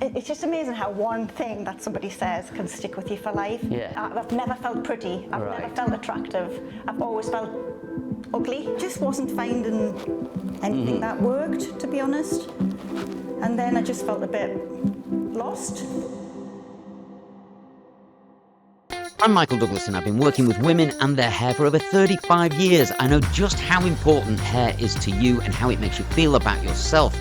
It's just amazing how one thing that somebody says can stick with you for life. Yeah. I've never felt pretty. I've never felt attractive. I've always felt ugly. Just wasn't finding anything that worked, to be honest. And then I just felt a bit lost. I'm Michael Douglas and I've been working with women and their hair for over 35 years. I know just how important hair is to you and how it makes you feel about yourself.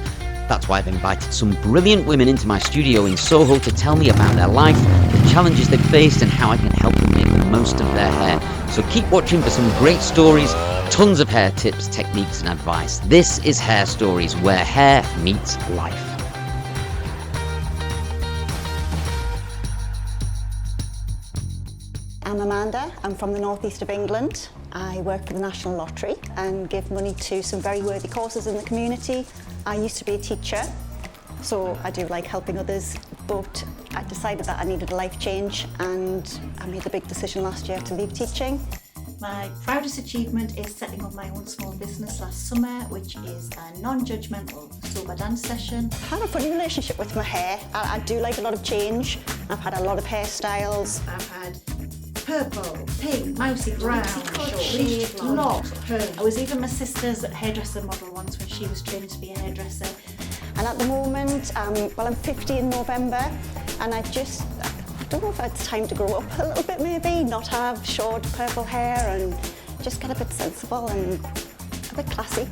That's why I've invited some brilliant women into my studio in Soho to tell me about their life, the challenges they've faced and how I can help them make the most of their hair. So keep watching for some great stories, tons of hair tips, techniques and advice. This is Hair Stories, where hair meets life. I'm Amanda. I'm from the northeast of England. I work for the National Lottery and give money to some very worthy causes in the community. I used to be a teacher, so I do like helping others, but I decided that I needed a life change and I made the big decision last year to leave teaching. My proudest achievement is setting up my own small business last summer, which is a non-judgmental sober dance session. I have a funny relationship with my hair. I do like a lot of change. I've had a lot of hairstyles. I've had purple, pink, mousy brown, short, locked, perm. I was even my sister's hairdresser model once when she was trained to be a hairdresser. And at the moment, I'm 50 in November, and I don't know if it's time to grow up a little bit maybe, not have short purple hair and just get a bit sensible and a bit classy.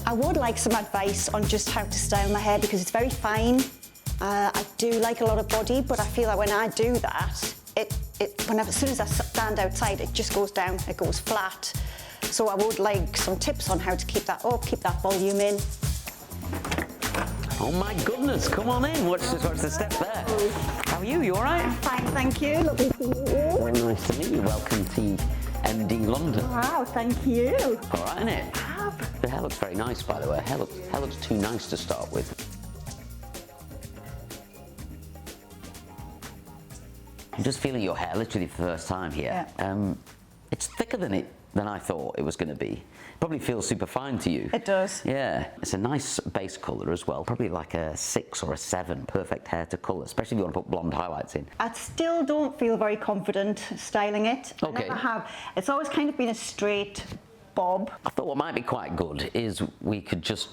I would like some advice on just how to style my hair because it's very fine. I do like a lot of body, but I feel like when I do that, as soon as I stand outside, it just goes down, it goes flat. So I would like some tips on how to keep that up, keep that volume in. Oh my goodness, come on in, watch the step there. How are you, you all right? Fine, thank you, lovely to meet you. Very nice to meet you, welcome to MD London. Wow, thank you. All right, isn't it? The hair looks very nice, by the way. Hair looks too nice to start with. I'm just feeling your hair literally for the first time here. Yeah. It's thicker than I thought it was going to be. Probably feels super fine to you. It does. Yeah, it's a nice base colour as well. Probably like a 6 or a 7, perfect hair to colour, especially if you want to put blonde highlights in. I still don't feel very confident styling it. Okay. I never have. It's always kind of been a straight bob. I thought what might be quite good is we could just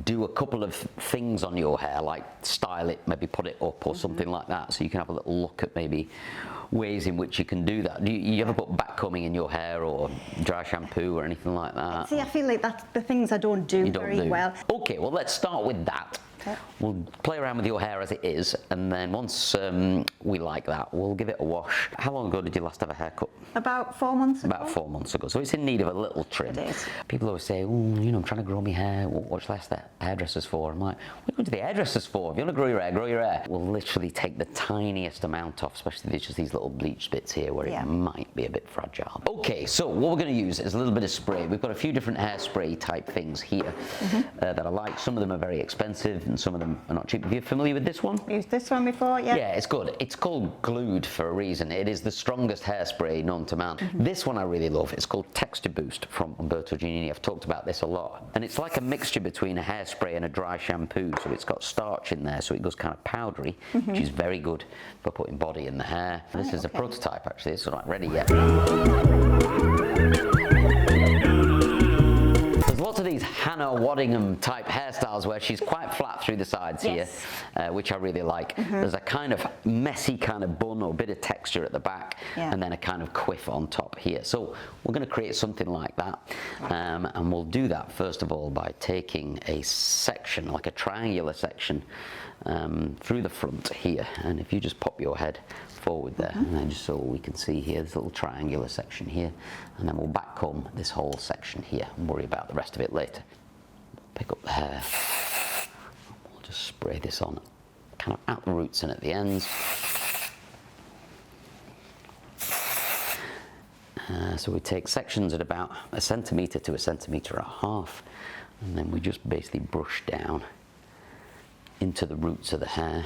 do a couple of things on your hair, like style it, maybe put it up or something like that, so you can have a little look at maybe ways in which you can do that. Do you ever put backcombing in your hair or dry shampoo or anything like that? See, I feel like that's the things I don't do very well. Okay, well let's start with that. Okay. We'll play around with your hair as it is, and then once we like that, we'll give it a wash. How long ago did you last have a haircut? About 4 months ago. About 4 months ago, so it's in need of a little trim. It is. People always say, oh, I'm trying to grow my hair, what should I ask the hairdressers for? I'm like, what are you going to the hairdressers for? If you want to grow your hair, grow your hair. We'll literally take the tiniest amount off, especially if there's just these little bleached bits here where it might be a bit fragile. Okay, so what we're going to use is a little bit of spray. We've got a few different hairspray type things here that I like. Some of them are very expensive and some of them are not cheap. Are you familiar with this one? Used this one before, yeah. Yeah, it's good. It's called Glued for a reason. It is the strongest hairspray known to man. This one I really love. It's called Texture Boost from Umberto Giannini. I've talked about this a lot. And it's like a mixture between a hairspray and a dry shampoo. So it's got starch in there, so it goes kind of powdery, which is very good for putting body in the hair. This is a prototype, actually. It's not ready yet. Lots of these Hannah Waddingham type hairstyles where she's quite flat through the sides here, which I really like. There's a kind of messy kind of bun or bit of texture at the back, and then a kind of quiff on top here. So we're going to create something like that, and we'll do that first of all by taking a section, like a triangular section, through the front here. And if you just pop your head forward there, and then just so we can see here, this little triangular section here, and then we'll backcomb this whole section here and worry about the rest of it later. Pick up the hair, we'll just spray this on kind of at the roots and at the ends. So we take sections at about 1 centimetre to 1.5 centimetres, and then we just basically brush down into the roots of the hair,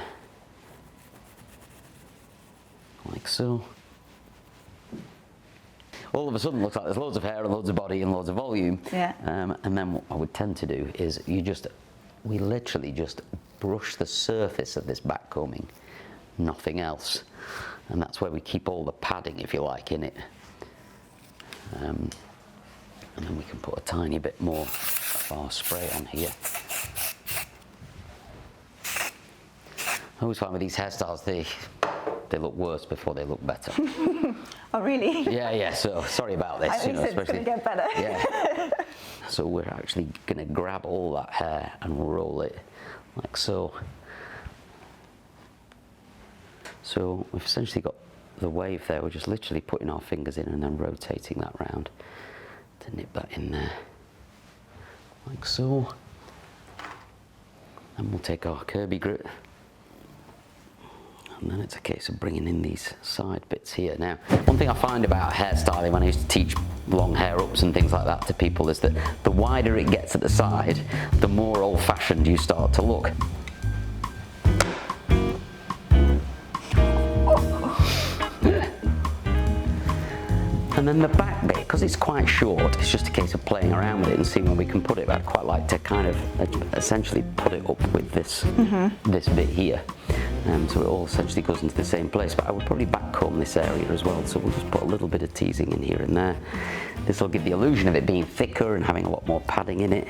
like so. All of a sudden looks like there's loads of hair and loads of body and loads of volume. And then what I would tend to do is we literally just brush the surface of this back combing, nothing else. And that's where we keep all the padding, if you like, in it. And then we can put a tiny bit more of our spray on here. I always find with these hairstyles, they look worse before they look better. Oh, really? Yeah, so sorry about this. I think it's going to get better. Yeah. So we're actually going to grab all that hair and roll it like so. So we've essentially got the wave there. We're just literally putting our fingers in and then rotating that round to nip that in there, like so. And we'll take our Kirby grip. And then it's a case of bringing in these side bits here. Now, one thing I find about hairstyling when I used to teach long hair ups and things like that to people is that the wider it gets at the side, the more old-fashioned you start to look. And then the back bit, because it's quite short, it's just a case of playing around with it and seeing where we can put it. But I'd quite like to kind of essentially put it up with this, this bit here. So it all essentially goes into the same place, but I would probably back comb this area as well, so we'll just put a little bit of teasing in here and there. This will give the illusion of it being thicker and having a lot more padding in it.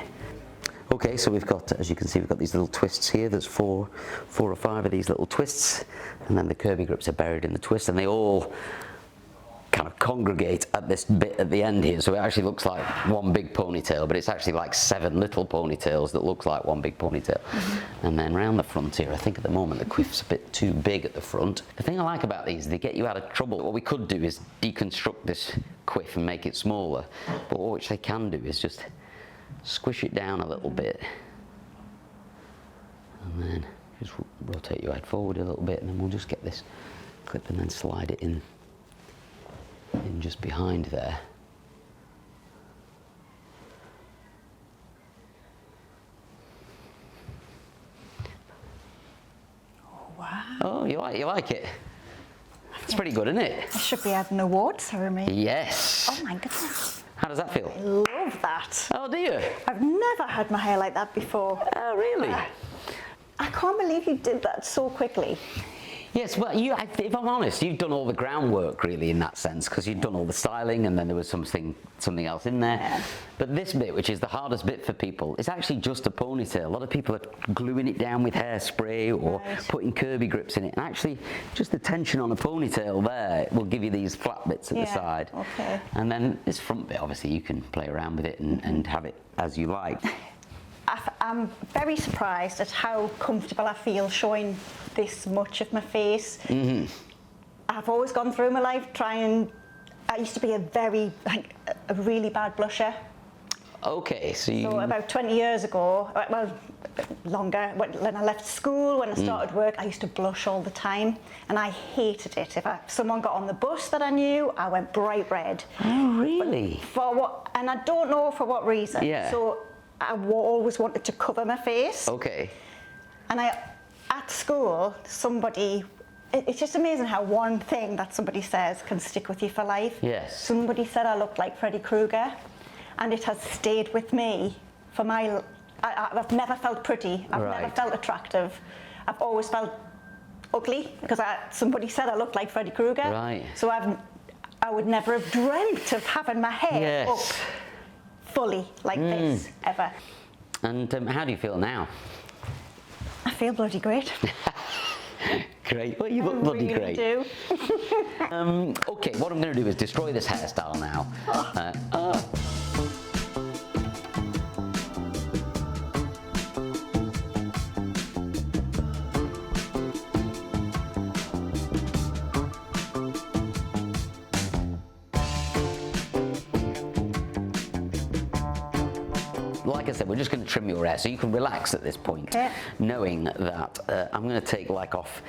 Okay, so we've got, as you can see, we've got these little twists here. There's four or five of these little twists, and then the Kirby grips are buried in the twist, and they all kind of congregate at this bit at the end here, so it actually looks like one big ponytail, but it's actually like 7 little ponytails that looks like one big ponytail. And then round the front here, I think at the moment the quiff's a bit too big at the front. The thing I like about these, they get you out of trouble. What we could do is deconstruct this quiff and make it smaller, but what which they can do is just squish it down a little bit, and then just rotate your head forward a little bit, and then we'll just get this clip and then slide it in just behind there. Oh, wow. Oh, you like it? It's pretty good, isn't it? I should be at an award ceremony. Yes. Oh my goodness. How does that feel? I love that. Oh, do you? I've never had my hair like that before. Oh, really? I can't believe you did that so quickly. Yes, well, if I'm honest, you've done all the groundwork really in that sense, because you've done all the styling and then there was something else in there. Yeah. But this bit, which is the hardest bit for people, is actually just a ponytail. A lot of people are gluing it down with hairspray or putting Kirby grips in it. And actually, just the tension on a ponytail there will give you these flat bits at the side. Okay. And then this front bit, obviously, you can play around with it and have it as you like. I'm very surprised at how comfortable I feel showing this much of my face. I've always gone through my life I used to be a really bad blusher. Okay, So about 20 years ago, well, longer, when I left school, when I started work, I used to blush all the time, and I hated it. If someone got on the bus that I knew, I went bright red. Oh, really? And I don't know for what reason. Yeah. So I always wanted to cover my face. Okay. And at school, it's just amazing how one thing that somebody says can stick with you for life. Yes. Somebody said I looked like Freddy Krueger, and it has stayed with me for I've never felt pretty. I've never felt attractive. I've always felt ugly because somebody said I looked like Freddy Krueger. Right. So I would never have dreamt of having my hair up fully like this ever. And how do you feel now? I feel bloody great. Great. Well, you look bloody really great. Do. Okay, what I'm going to do is destroy this hairstyle now. Like I said, we're just going to trim your hair so you can relax at this point, knowing that I'm going to take like off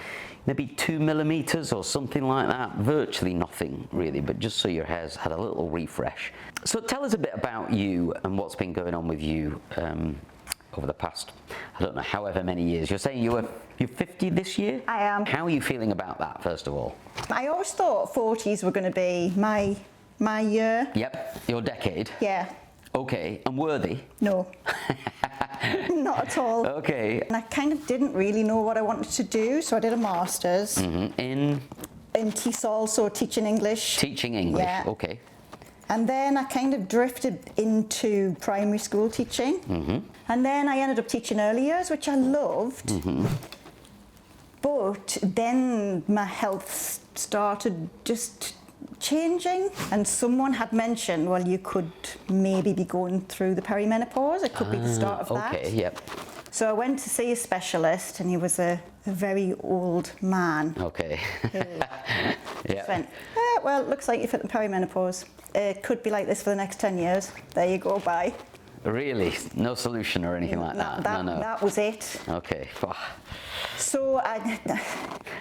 maybe 2 millimeters or something like that. Virtually nothing really, but just so your hair's had a little refresh. So tell us a bit about you and what's been going on with you over the past, I don't know, however many years. You're saying you're 50 this year? I am. How are you feeling about that, first of all? I always thought 40s were going to be my year. Yep, your decade. Yeah. Okay, and worthy? No. Not at all. Okay. And I kind of didn't really know what I wanted to do, so I did a master's In teased, also teaching English. teaching English. Yeah. Okay. And then I kind of drifted into primary school teaching. And then I ended up teaching early years, which I loved. But then my health started just changing, and someone had mentioned, well, you could maybe be going through the perimenopause. It could be the start of that. Okay, yep. So I went to see a specialist, and he was a very old man. Okay. Just went, well, it looks like you've hit the perimenopause. It could be like this for the next 10 years. There you go, bye. Really? No solution or anything like that? No. That was it. Okay. So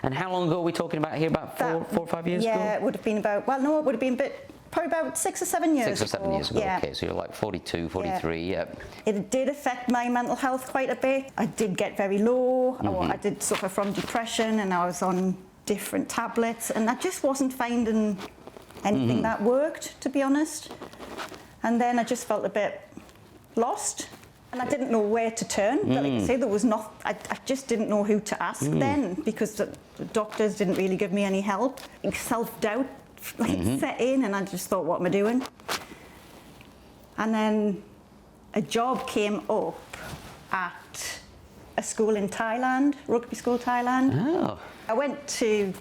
And how long ago are we talking about here? About four or 5 years ago? Yeah, it would have been about, well, no, it would have been probably about 6 or 7 years ago. 6 or 7 years ago, Yeah. okay. So you're like 42, 43, yeah. It did affect my mental health quite a bit. I did get very low. I did suffer from depression, and I was on different tablets, and I just wasn't finding anything that worked, to be honest. And then I just felt a bit lost, and I didn't know where to turn. But like I say, there was I just didn't know who to ask then, because the doctors didn't really give me any help. Self-doubt set in, and I just thought, what am I doing? And then a job came up at a school in Thailand, rugby school Thailand. Oh. I went to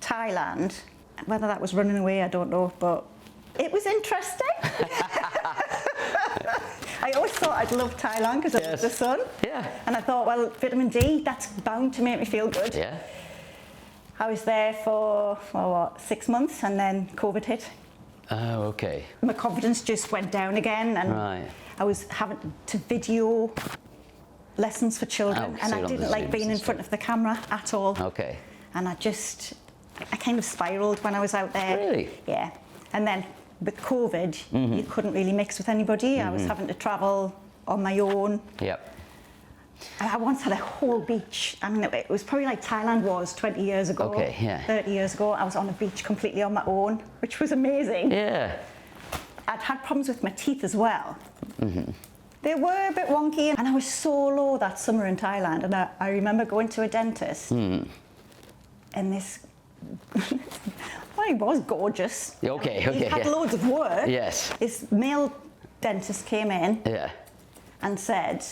Thailand. Whether that was running away, I don't know, but it was interesting. I always thought I'd love Thailand because I love the sun. Yeah. And I thought, well, vitamin D, that's bound to make me feel good. Yeah. I was there for 6 months, and then COVID hit. Oh, okay. My confidence just went down again, and I was having to video lessons for children, and I didn't like being in front of the camera at all. Okay. And I kind of spiraled when I was out there. Really? Yeah. And then with COVID, you couldn't really mix with anybody. I was having to travel on my own. Yep. And I once had a whole beach. I mean, it was probably like Thailand was 20 years ago. Okay, yeah. 30 years ago. I was on a beach completely on my own, which was amazing. Yeah. I'd had problems with my teeth as well. They were a bit wonky, and I was so low that summer in Thailand. And I remember going to a dentist, and this, well, he was gorgeous. Okay, He had loads of work. Yes. This male dentist came in and said,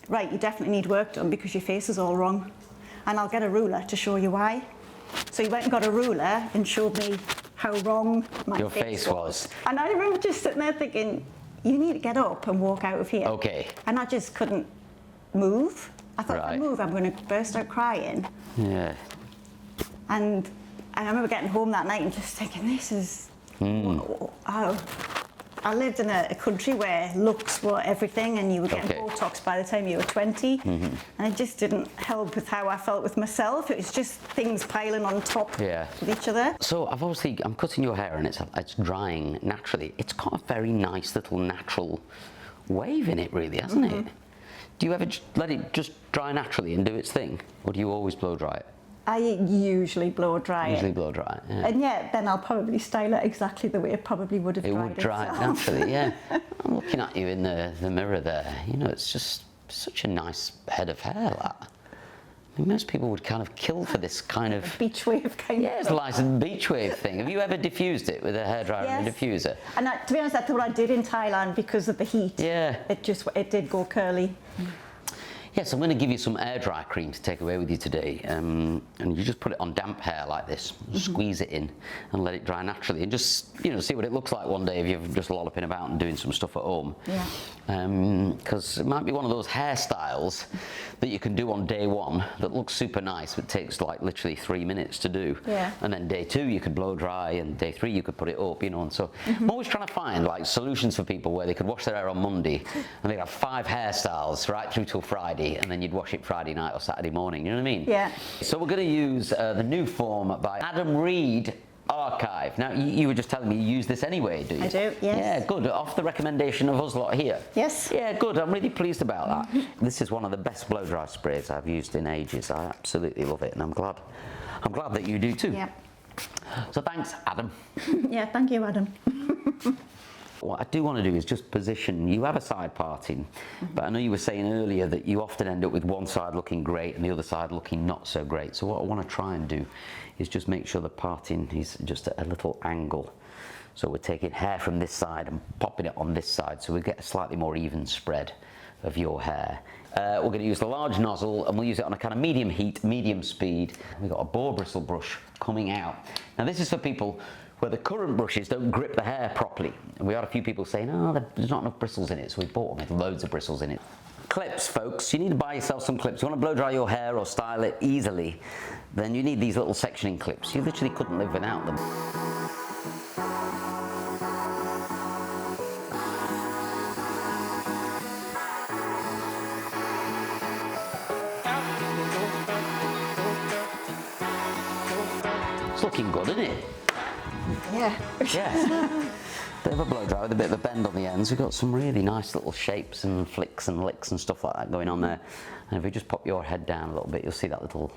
right, you definitely need work done because your face is all wrong, and I'll get a ruler to show you why. So he went and got a ruler and showed me how wrong my face was. And I remember just sitting there thinking, you need to get up and walk out of here. Okay. And I just couldn't move. I thought, if I move, I'm going to burst out crying. Yeah. And I remember getting home that night and just thinking, this is... I lived in a country where looks were everything, and you were getting Botox by the time you were 20. And it just didn't help with how I felt with myself. It was just things piling on top of each other. So I'm cutting your hair, and it's drying naturally. It's got a very nice little natural wave in it, really, hasn't it? Do you ever let it just dry naturally and do its thing? Or do you always blow dry it? I usually blow dry Usually blow dry it, yeah. And yet, then I'll probably style it exactly the way it probably would have dried itself. It would dry it naturally, yeah. I'm looking at you in the mirror there. You know, it's just such a nice head of hair, that. I mean, most people would kind of kill for this kind of... beach wave kind of... Yeah, it's like a beach wave thing. Have you ever diffused it with a hairdryer and a diffuser? And to be honest, that's what I did in Thailand because of the heat. Yeah. It did go curly. Yes, I'm going to give you some air dry cream to take away with you today, and you just put it on damp hair like this, squeeze it in and let it dry naturally, and just, you know, see what it looks like one day if you're just lolloping about and doing some stuff at home. Yeah. Because it might be one of those hairstyles that you can do on day one that looks super nice, but takes like literally 3 minutes to do. Yeah. And then day 2 you could blow dry, and day 3 you could put it up, you know. And so I'm always trying to find like solutions for people where they could wash their hair on Monday and they'd have 5 hairstyles right through till Friday, and then you'd wash it Friday night or Saturday morning, you know what I mean? Yeah. So we're going to use the new form by Adam Reed Archive. Now, you were just telling me you use this anyway, do you? I do, yes. Yeah, good. Off the recommendation of us lot here. Yes. Yeah, good. I'm really pleased about that. This is one of the best blow dry sprays I've used in ages. I absolutely love it, and I'm glad that you do too. Yeah. So thanks, Adam. Yeah, thank you, Adam. what I do want to do is just position, you have a side parting, but I know you were saying earlier that you often end up with one side looking great and the other side looking not so great. So what I want to try and do is just make sure the parting is just at a little angle. So we're taking hair from this side and popping it on this side, so we get a slightly more even spread of your hair. We're going to use the large nozzle, and we'll use it on a kind of medium heat, medium speed. We've got a boar bristle brush coming out. Now this is for people where the current brushes don't grip the hair properly. And we had a few people saying, oh, there's not enough bristles in it, so we bought them with loads of bristles in it. Clips, folks, you need to buy yourself some clips. You want to blow dry your hair or style it easily, then you need these little sectioning clips. You literally couldn't live without them. It's looking good, isn't it? Yeah. Yeah. Bit of a blow dry with a bit of a bend on the ends. We've got some really nice little shapes and flicks and licks and stuff like that going on there. And if you just pop your head down a little bit, you'll see that little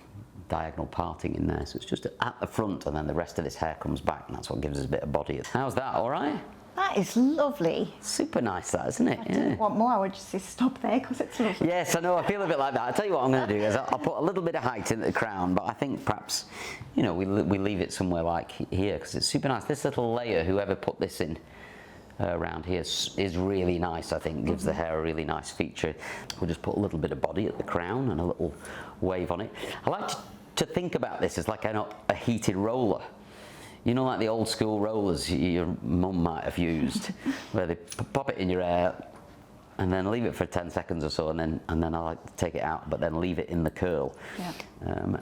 diagonal parting in there. So it's just at the front, and then the rest of this hair comes back, and that's what gives us a bit of body. How's that? All right? That is lovely. Super nice, that, isn't it? I didn't want more. I would just say stop there because it's lovely. Yes, I know. I feel a bit like that. I'll tell you what I'm going to do is I'll put a little bit of height into the crown, but I think perhaps, you know, we leave it somewhere like here because it's super nice. This little layer, whoever put this in around here, is really nice. I think gives the hair a really nice feature. We'll just put a little bit of body at the crown and a little wave on it. I like to think about this as like a heated roller. You know, like the old school rollers your mum might have used, where they pop it in your hair and then leave it for 10 seconds or so, and then I like to take it out, but then leave it in the curl. Yeah.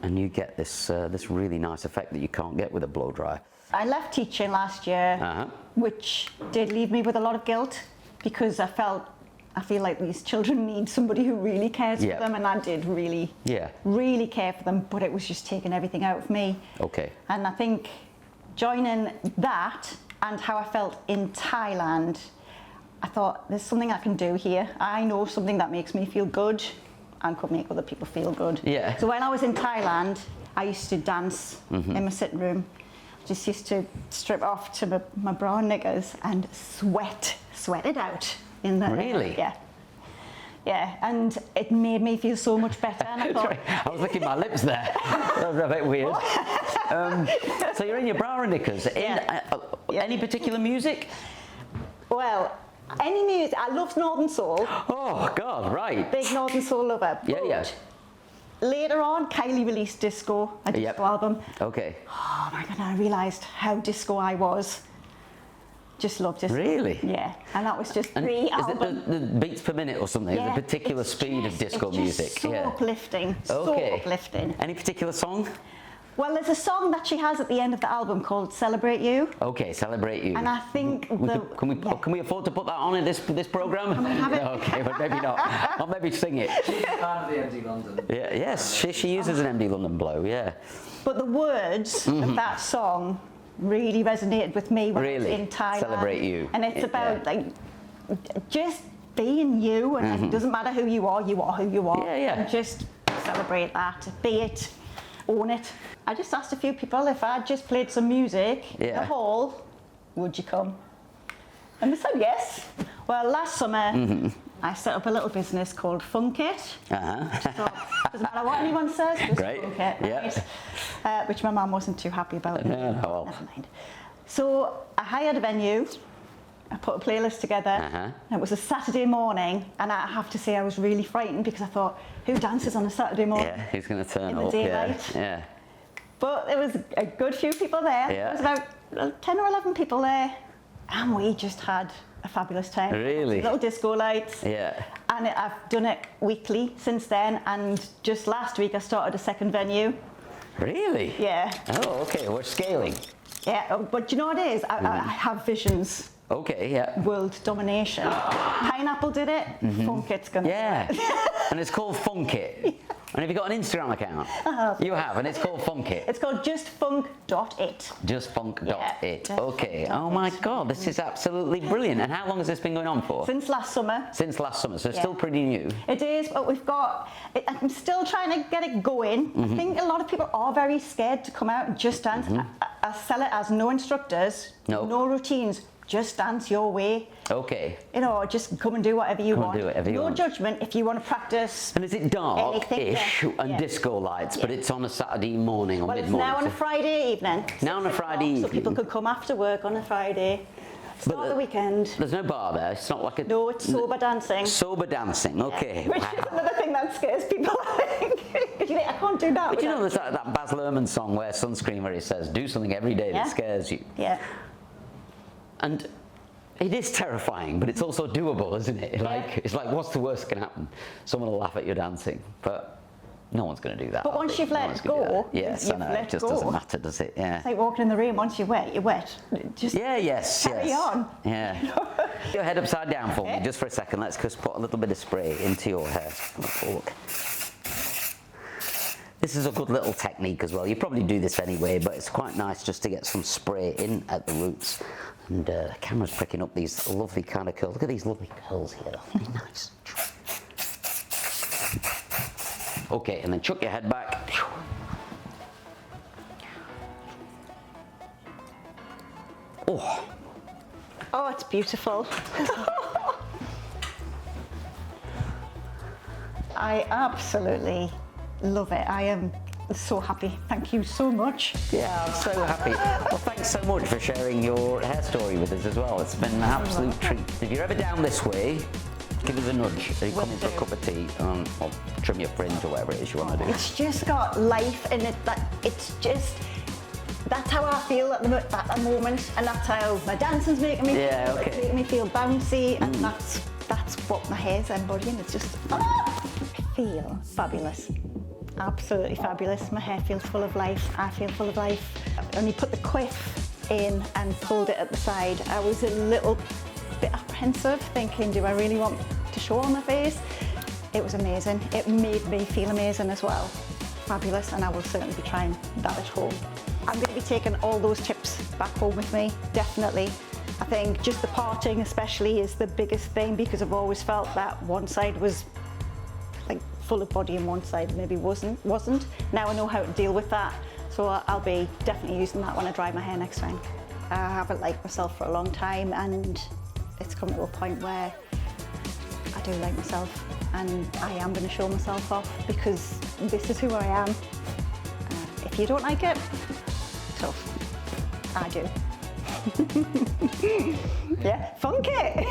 And you get this this really nice effect that you can't get with a blow dry. I left teaching last year, which did leave me with a lot of guilt because I feel like these children need somebody who really cares for them, and I did really care for them, but it was just taking everything out of me. Okay. And I think joining that and how I felt in Thailand, I thought there's something I can do here. I know something that makes me feel good and could make other people feel good. Yeah. So when I was in Thailand, I used to dance in my sitting room. Just used to strip off to my bra and knickers and sweat it out in the Really? Yeah, and it made me feel so much better. And I thought, I was licking my lips there. That was a bit weird. So you're in your bra and knickers. Any particular music? Well, any music. I love Northern Soul. Oh God, right. Big Northern Soul lover. Yeah. Later on, Kylie released Disco, a disco album. Okay. Oh my God, I realised how disco I was. Just loved disco. Really? Yeah, and that was just and the album. album. Is it the beats per minute or something? Yeah, the particular speed of disco music? So uplifting. So uplifting. Any particular song? Well, there's a song that she has at the end of the album called "Celebrate You." Okay, "Celebrate You." And I think can we afford to put that on in this program? Can we have it? Okay, but maybe not. Or maybe sing it. She's part of the MD London. Yeah, yes, she uses an MD London blow. Yeah. But the words of that song really resonated with me when I was in Thailand. Celebrate You. And it's about like just being you, and it doesn't matter who you are who you are. Yeah. And just celebrate that, be it, own it. I just asked a few people if I'd just played some music in the hall, would you come? And they said yes. Well, last summer I set up a little business called Funk It. Doesn't matter what anyone says, just Great. Funk It. Right? Which my mum wasn't too happy about. Well. Never mind. So I hired a venue. I put a playlist together. It was a Saturday morning, and I have to say I was really frightened because I thought, who dances on a Saturday morning? Yeah, who's going to turn in up? the daylight? Yeah. But there was a good few people there. Yeah. There was about 10 or 11 people there, and we just had a fabulous time. Really? Little disco lights. Yeah. And I've done it weekly since then, and just last week I started a second venue. Really? Yeah. Oh, okay. We're scaling. Yeah, but you know what it is? I have visions. Okay, yeah. World domination. Pineapple did it. Funk It's gonna. Yeah. And it's called Funk It. And have you got an Instagram account? You have, and it's called Funk It. It's called justfunk.it. Justfunk.it. Yeah, Okay. Oh my God, this is absolutely brilliant. And how long has this been going on for? Since last summer. Since last summer, so it's still pretty new. It is, but we've got. I'm still trying to get it going. I think a lot of people are very scared to come out and just dance. I sell it as no instructors, no routines, just dance your way. Okay. You know, just come and do whatever you want. Do whatever you no want. judgment if you want to practice. And is it dark-ish and disco lights, but it's on a Saturday morning or mid-morning? Well, it's now on a Friday evening. Now on a Friday evening. So people could come after work on a Friday. Start the weekend. There's no bar there. It's not like a... No, it's sober dancing. Sober dancing, okay. Which is another thing that scares people, I think. You think, I can't do that. But you know, there's that Baz Luhrmann song where Sunscreen, where he says, do something every day that scares you. Yeah. And it is terrifying, but it's also doable, isn't it? Like, it's like, what's the worst that can happen? Someone will laugh at your dancing, but no one's going to do that. But once you've let go, yes, I know, it just doesn't matter, does it? Yeah. It's like walking in the rain. Once you're wet, you're wet. Just carry on. Yeah. Put your head upside down for me, just for a second. Let's just put a little bit of spray into your hair. Look. This is a good little technique as well. You probably do this anyway, but it's quite nice just to get some spray in at the roots. And the camera's picking up these lovely kind of curls. Look at these lovely curls here. Really nice. Okay, and then chuck your head back. Oh. Oh, it's beautiful. I absolutely love it. I am so happy. Thank you so much. Yeah, I'm so happy. Well, thanks so much for sharing your hair story with us as well. It's been an absolute treat. If you're ever down this way, give us a nudge. You come in for a cup of tea or trim your fringe or whatever it is you want to do. It's just got life in it. That's how I feel at the moment, and that's how my dancing's making me feel. It's making me feel bouncy, and that's what my hair's embodying. It's just, I feel fabulous. Absolutely fabulous. My hair feels full of life. I feel full of life. When you put the quiff in and pulled it at the side, I was a little bit apprehensive, thinking, do I really want to show on my face? It was amazing. It made me feel amazing as well. Fabulous, and I will certainly be trying that at home. I'm going to be taking all those tips back home with me, definitely. I think just the parting especially is the biggest thing, because I've always felt that one side was like full of body and one side maybe wasn't. Now I know how to deal with that, so I'll be definitely using that when I dry my hair next time. I haven't liked myself for a long time, and it's come to a point where I do like myself, and I am going to show myself off because this is who I am. If you don't like it, tough. I do. Yeah, funky.